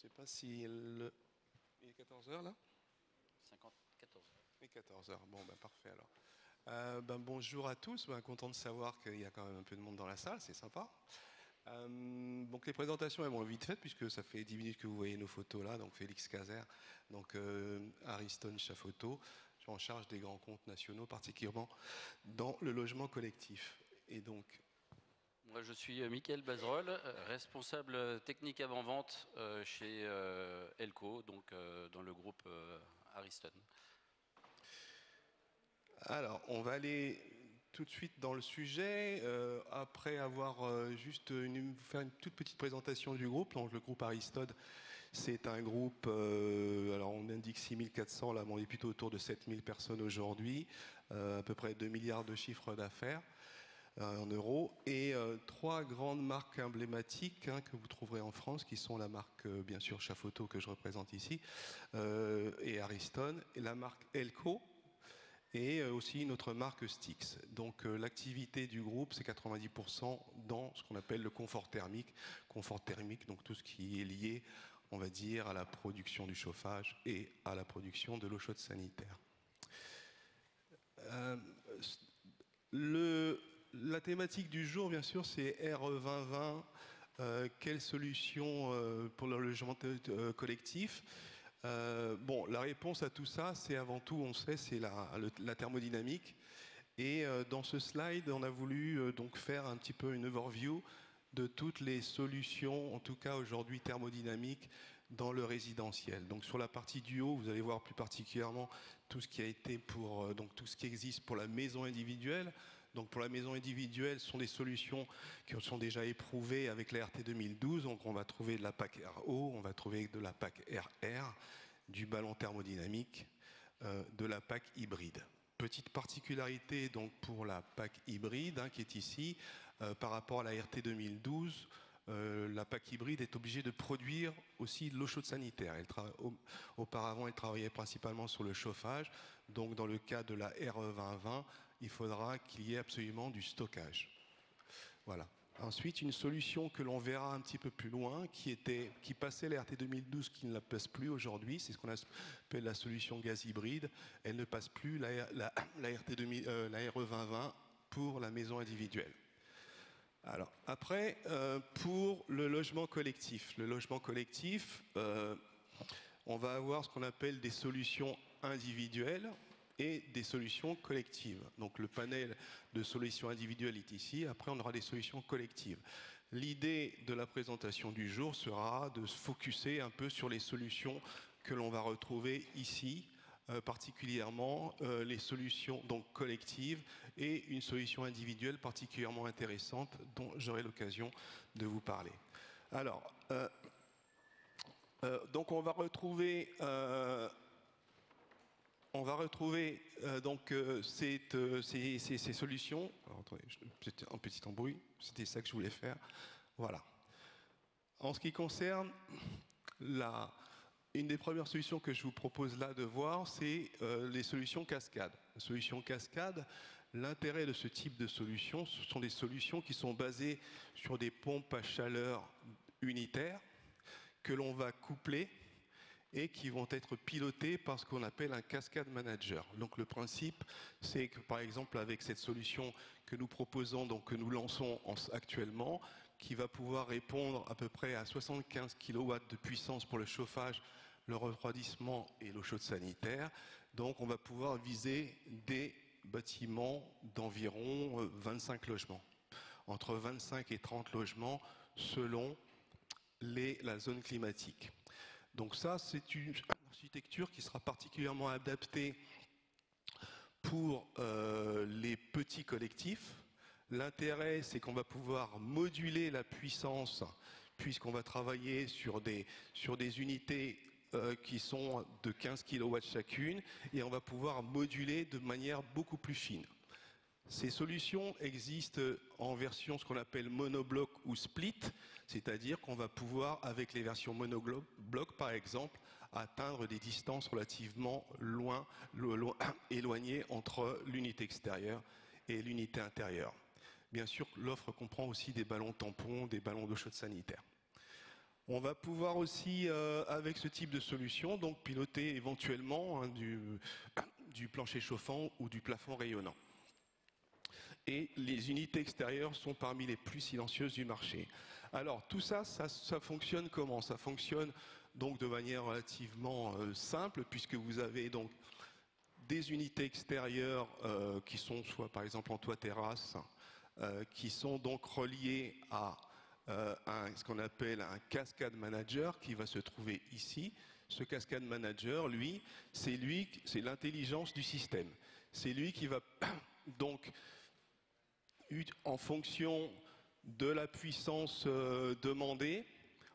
sais pas si il est 14 heures là. 14 heures. Et 14 heures. Bon, ben parfait alors. Bonjour à tous. Content de savoir qu'il y a quand même un peu de monde dans la salle, c'est sympa. Donc les présentations elles vont vite faites puisque ça fait 10 minutes que vous voyez nos photos là. Donc Félix Cazer, donc Ariston Chaffoto, en charge des grands comptes nationaux, particulièrement dans le logement collectif. Et donc moi, je suis Mickaël Bazerolles, responsable technique avant-vente chez Elco, donc dans le groupe Ariston. Alors, on va aller tout de suite dans le sujet, après avoir juste faire une toute petite présentation du groupe. Donc, le groupe Ariston, c'est un groupe, alors on indique 6400, là, on est plutôt autour de 7000 personnes aujourd'hui, à peu près 2 milliards de chiffre d'affaires en euros, et 3 grandes marques emblématiques que vous trouverez en France, qui sont la marque, bien sûr, Chaffoto, que je représente ici, et Ariston, et la marque Elco, et aussi notre marque Stix. Donc l'activité du groupe, c'est 90% dans ce qu'on appelle le confort thermique. Confort thermique, donc tout ce qui est lié, on va dire, à la production du chauffage et à la production de l'eau chaude sanitaire. La thématique du jour, bien sûr, c'est RE 2020. Quelle solution pour le logement collectif? La réponse à tout ça, c'est avant tout, on sait, c'est la thermodynamique. Et dans ce slide, on a voulu donc faire un petit peu une overview de toutes les solutions, en tout cas aujourd'hui thermodynamiques, dans le résidentiel. Donc sur la partie du haut, vous allez voir plus particulièrement tout ce qui a été pour donc tout ce qui existe pour la maison individuelle. Donc pour la maison individuelle, ce sont des solutions qui sont déjà éprouvées avec la RT 2012. Donc on va trouver de la PAC RO, on va trouver de la PAC RR, du ballon thermodynamique, de la PAC hybride. Petite particularité donc pour la PAC hybride qui est ici, par rapport à la RT 2012, la PAC hybride est obligée de produire aussi de l'eau chaude sanitaire. Auparavant, elle travaillait principalement sur le chauffage. Donc dans le cas de la RE 2020, il faudra qu'il y ait absolument du stockage. Voilà. Ensuite, une solution que l'on verra un petit peu plus loin, qui passait la RT 2012, qui ne la passe plus aujourd'hui, c'est ce qu'on appelle la solution gaz hybride. Elle ne passe plus la RE 2020 pour la maison individuelle. Alors, après, pour le logement collectif. Le logement collectif, on va avoir ce qu'on appelle des solutions individuelles et des solutions collectives. Donc le panel de solutions individuelles est ici, après on aura des solutions collectives. L'idée de la présentation du jour sera de se focuser un peu sur les solutions que l'on va retrouver ici, particulièrement les solutions donc collectives et une solution individuelle particulièrement intéressante dont j'aurai l'occasion de vous parler. Alors, donc on va retrouver ces solutions. Alors, attendez, c'était un petit embrouille, c'était ça que je voulais faire. Voilà. En ce qui concerne une des premières solutions que je vous propose là de voir, c'est les solutions cascades. Les solutions cascades, l'intérêt de ce type de solution, ce sont des solutions qui sont basées sur des pompes à chaleur unitaires que l'on va coupler et qui vont être pilotés par ce qu'on appelle un cascade manager. Donc le principe, c'est que par exemple avec cette solution que nous proposons, donc que nous lançons actuellement, qui va pouvoir répondre à peu près à 75 kW de puissance pour le chauffage, le refroidissement et l'eau chaude sanitaire. Donc on va pouvoir viser des bâtiments d'environ 25 logements, entre 25 et 30 logements selon la zone climatique. Donc ça, c'est une architecture qui sera particulièrement adaptée pour les petits collectifs. L'intérêt, c'est qu'on va pouvoir moduler la puissance puisqu'on va travailler sur des unités qui sont de 15 kW chacune et on va pouvoir moduler de manière beaucoup plus fine. Ces solutions existent en version ce qu'on appelle monobloc ou split, c'est-à-dire qu'on va pouvoir, avec les versions monobloc par exemple, atteindre des distances relativement éloignées entre l'unité extérieure et l'unité intérieure. Bien sûr, l'offre comprend aussi des ballons tampons, des ballons d'eau chaude sanitaire. On va pouvoir aussi, avec ce type de solution, donc piloter éventuellement du plancher chauffant ou du plafond rayonnant. Et les unités extérieures sont parmi les plus silencieuses du marché. Alors tout ça, ça fonctionne comment? Ça fonctionne donc de manière relativement simple, puisque vous avez donc des unités extérieures qui sont soit par exemple en toit terrasse, qui sont donc reliées à ce qu'on appelle un cascade manager qui va se trouver ici. Ce cascade manager, lui, c'est l'intelligence du système. C'est lui qui va donc, en fonction de la puissance demandée,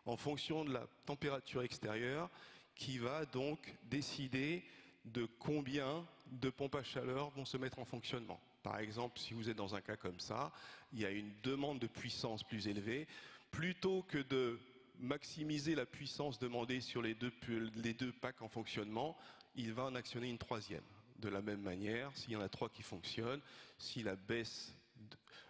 en fonction de la température extérieure, qui va donc décider de combien de pompes à chaleur vont se mettre en fonctionnement. Par exemple, si vous êtes dans un cas comme ça, il y a une demande de puissance plus élevée. Plutôt que de maximiser la puissance demandée sur les deux packs en fonctionnement, il va en actionner une troisième. De la même manière, s'il y en a 3 qui fonctionnent, si la baisse,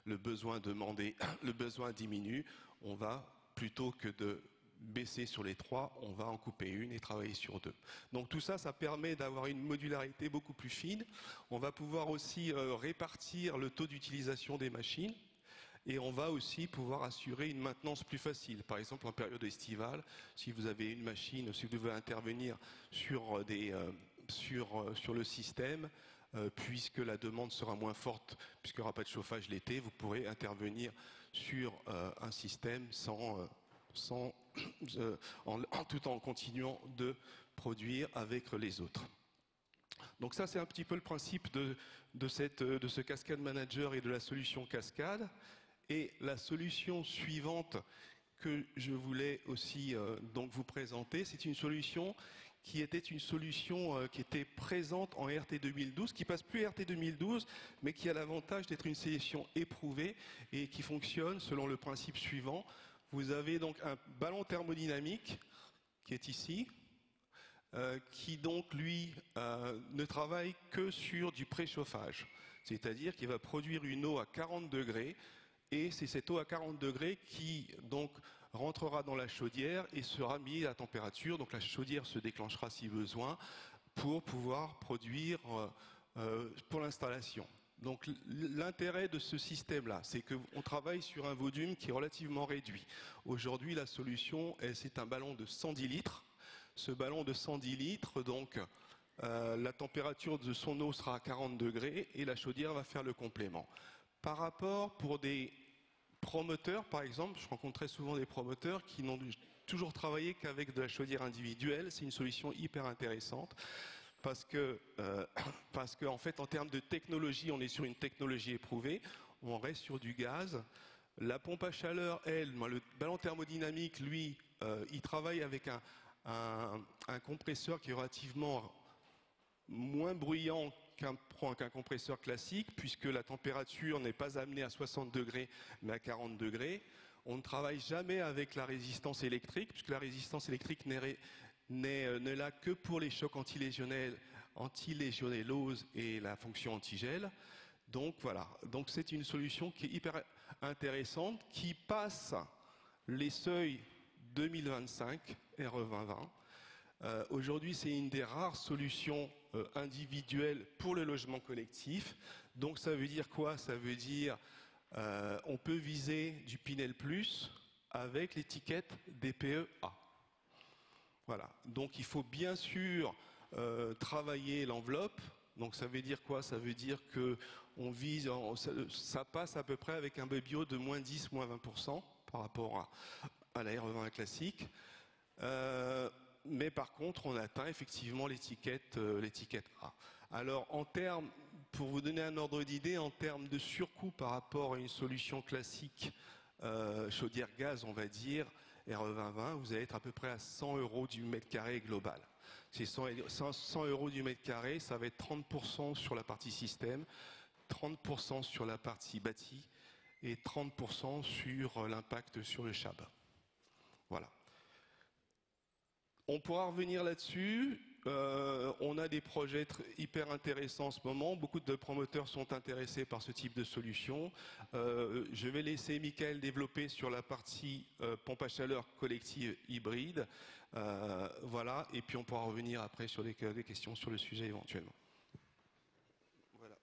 le besoin demandé, le besoin diminue, on va, plutôt que de baisser sur les 3, on va en couper une et travailler sur 2. Donc tout ça, ça permet d'avoir une modularité beaucoup plus fine. On va pouvoir aussi répartir le taux d'utilisation des machines. Et on va aussi pouvoir assurer une maintenance plus facile. Par exemple, en période estivale, si vous avez une machine, si vous devez intervenir sur le système, puisque la demande sera moins forte, puisqu'il n'y aura pas de chauffage l'été, vous pourrez intervenir sur un système tout en continuant de produire avec les autres. Donc ça, c'est un petit peu le principe de ce Cascade Manager et de la solution Cascade. Et la solution suivante que je voulais aussi donc vous présenter, c'est une solution qui était qui était présente en RT 2012, qui passe plus RT 2012, mais qui a l'avantage d'être une solution éprouvée et qui fonctionne selon le principe suivant. Vous avez donc un ballon thermodynamique qui est ici, qui donc lui ne travaille que sur du préchauffage, c'est-à-dire qu'il va produire une eau à 40 degrés. Et c'est cette eau à 40 degrés qui donc rentrera dans la chaudière et sera mise à température. Donc la chaudière se déclenchera si besoin pour pouvoir produire pour l'installation. Donc l'intérêt de ce système-là, c'est qu'on travaille sur un volume qui est relativement réduit. Aujourd'hui, la solution, c'est un ballon de 110 litres. Ce ballon de 110 litres, donc la température de son eau sera à 40 degrés et la chaudière va faire le complément. Par rapport pour des promoteurs, par exemple, je rencontre très souvent des promoteurs qui n'ont toujours travaillé qu'avec de la chaudière individuelle. C'est une solution hyper intéressante parce que en fait, en termes de technologie, on est sur une technologie éprouvée. On reste sur du gaz. La pompe à chaleur, elle, le ballon thermodynamique, lui, il travaille avec un compresseur qui est relativement moins bruyant qu'un compresseur classique, puisque la température n'est pas amenée à 60 degrés, mais à 40 degrés. On ne travaille jamais avec la résistance électrique, puisque la résistance électrique n'est là que pour les chocs antilégionellose et la fonction antigel. Donc voilà, donc c'est une solution qui est hyper intéressante, qui passe les seuils 2025, RE 2020. Aujourd'hui, c'est une des rares solutions individuelles pour le logement collectif. Donc ça veut dire quoi? Ça veut dire on peut viser du Pinel Plus avec l'étiquette DPE A. Voilà. Donc il faut bien sûr travailler l'enveloppe. Donc ça veut dire quoi? Ça veut dire que ça passe à peu près avec un BBO de moins 10, moins 20% par rapport à la RE20 classique. Mais par contre, on atteint effectivement l'étiquette A. Alors, pour vous donner un ordre d'idée, en termes de surcoût par rapport à une solution classique chaudière gaz, on va dire, RE 2020, vous allez être à peu près à 100 € du mètre carré global. C'est 100 € du mètre carré, ça va être 30% sur la partie système, 30% sur la partie bâti et 30% sur l'impact sur le CHAB. Voilà. On pourra revenir là-dessus. On a des projets hyper intéressants en ce moment. Beaucoup de promoteurs sont intéressés par ce type de solution. Je vais laisser Michael développer sur la partie pompe à chaleur collective hybride. Voilà, et puis on pourra revenir après sur des questions sur le sujet éventuellement. Voilà.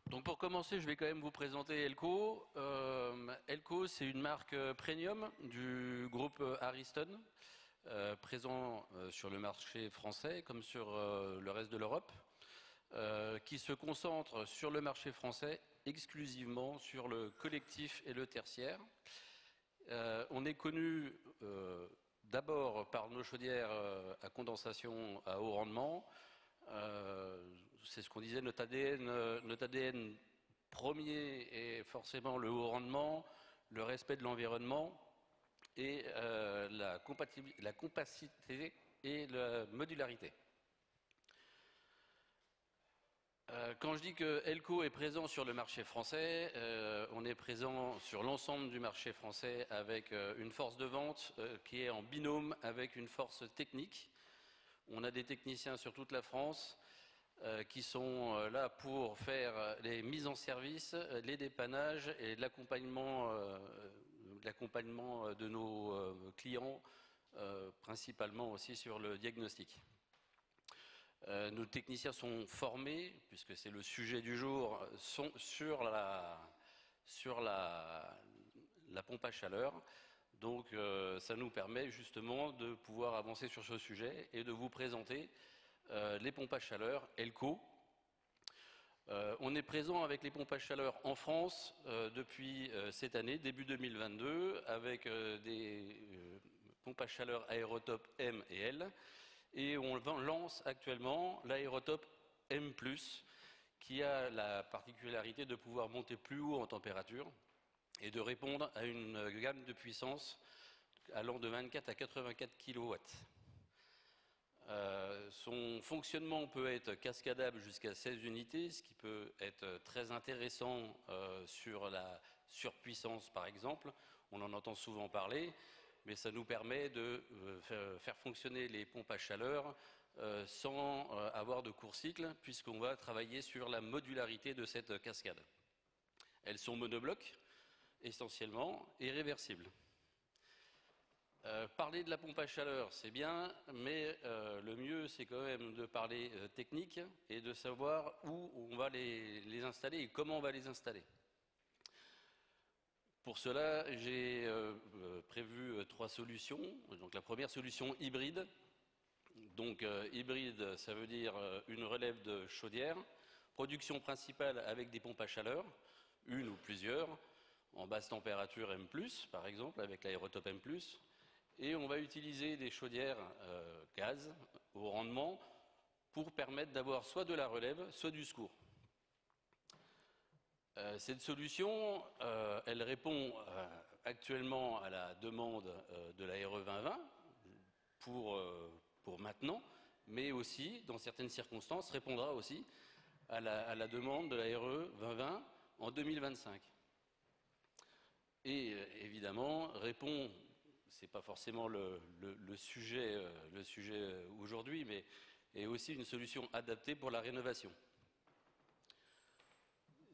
Donc pour commencer, je vais quand même vous présenter Elco. Elco, c'est une marque premium du groupe Ariston, présent sur le marché français comme sur le reste de l'Europe, qui se concentre sur le marché français exclusivement sur le collectif et le tertiaire. On est connu d'abord par nos chaudières à condensation à haut rendement. C'est ce qu'on disait, notre ADN premier est forcément le haut rendement, le respect de l'environnement et la compacité et la modularité. Quand je dis que Elco est présent sur le marché français, on est présent sur l'ensemble du marché français avec une force de vente qui est en binôme avec une force technique. On a des techniciens sur toute la France qui sont là pour faire les mises en service, les dépannages et l'accompagnement de nos clients, principalement aussi sur le diagnostic. Nos techniciens sont formés, puisque c'est le sujet du jour, sont sur la pompe à chaleur. Donc ça nous permet justement de pouvoir avancer sur ce sujet et de vous présenter les pompes à chaleur Elco. On est présent avec les pompes à chaleur en France depuis cette année, début 2022, avec des pompes à chaleur Aérotop M et L. Et on lance actuellement l'Aérotop M+, qui a la particularité de pouvoir monter plus haut en température et de répondre à une gamme de puissance allant de 24 à 84 kW. Son fonctionnement peut être cascadable jusqu'à 16 unités, ce qui peut être très intéressant sur la surpuissance par exemple. On en entend souvent parler, mais ça nous permet de faire fonctionner les pompes à chaleur sans avoir de court cycle, puisqu'on va travailler sur la modularité de cette cascade. Elles sont monoblocs, essentiellement, et réversibles. Parler de la pompe à chaleur, c'est bien, mais le mieux, c'est quand même de parler technique et de savoir où on va les installer et comment on va les installer. Pour cela, j'ai prévu 3 solutions. Donc, la première solution hybride. Donc, hybride, ça veut dire une relève de chaudière, production principale avec des pompes à chaleur, une ou plusieurs, en basse température M+, par exemple, avec l'Aérotop M+. Et on va utiliser des chaudières gaz au rendement pour permettre d'avoir soit de la relève, soit du secours. Cette solution, elle répond actuellement à la demande de la RE 2020 pour maintenant, mais aussi, dans certaines circonstances, répondra aussi à la demande de la RE 2020 en 2025. Et évidemment, répond, c'est pas forcément le sujet aujourd'hui, mais est aussi une solution adaptée pour la rénovation.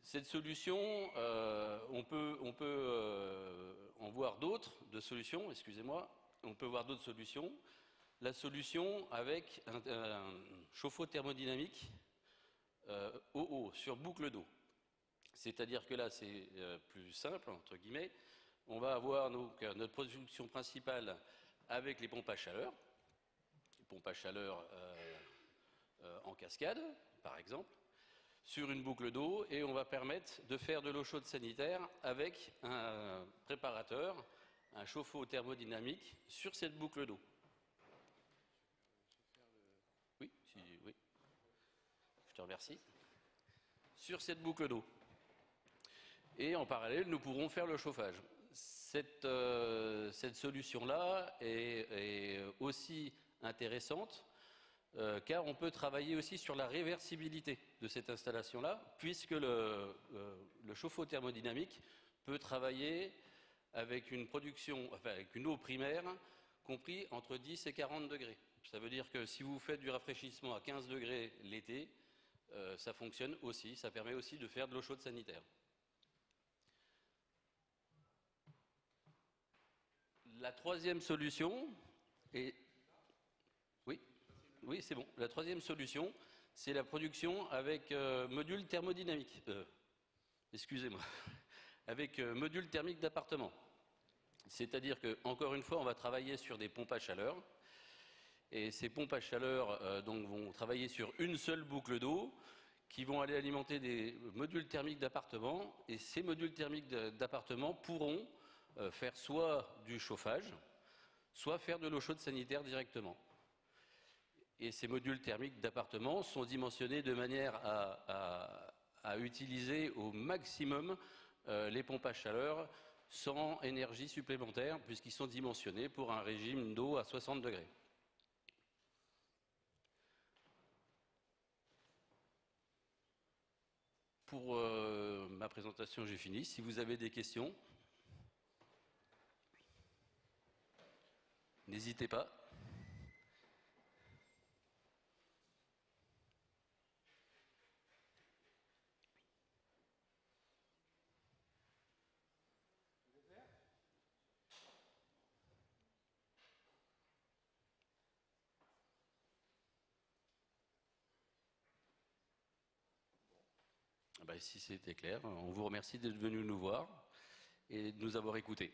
Cette solution, on peut en voir d'autres de solutions, excusez-moi, on peut voir d'autres solutions. La solution avec un chauffe-eau thermodynamique au sur boucle d'eau. C'est-à-dire que là, c'est plus simple, entre guillemets. On va avoir donc notre production principale avec les pompes à chaleur en cascade, par exemple, sur une boucle d'eau, et on va permettre de faire de l'eau chaude sanitaire avec un préparateur, un chauffe-eau thermodynamique sur cette boucle d'eau. Oui, oui. Je te remercie. Sur cette boucle d'eau. Et en parallèle, nous pourrons faire le chauffage. Cette solution-là est aussi intéressante car on peut travailler aussi sur la réversibilité de cette installation-là, puisque le chauffe-eau thermodynamique peut travailler avec une production, enfin avec une eau primaire compris entre 10 et 40 degrés. Ça veut dire que si vous faites du rafraîchissement à 15 degrés l'été, ça fonctionne aussi, ça permet aussi de faire de l'eau chaude sanitaire. La troisième solution est... Oui, c'est bon. La troisième solution, c'est la production avec module thermodynamique. Excusez-moi. Avec module thermique d'appartement. C'est-à-dire que, encore une fois, on va travailler sur des pompes à chaleur. Et ces pompes à chaleur donc, vont travailler sur une seule boucle d'eau qui vont aller alimenter des modules thermiques d'appartement. Et ces modules thermiques d'appartement pourront faire soit du chauffage, soit faire de l'eau chaude sanitaire directement. Et ces modules thermiques d'appartement sont dimensionnés de manière à utiliser au maximum les pompes à chaleur sans énergie supplémentaire, puisqu'ils sont dimensionnés pour un régime d'eau à 60 degrés. Pour ma présentation, j'ai fini. Si vous avez des questions, n'hésitez pas. Si c'était clair, on vous remercie d'être venu nous voir et de nous avoir écoutés.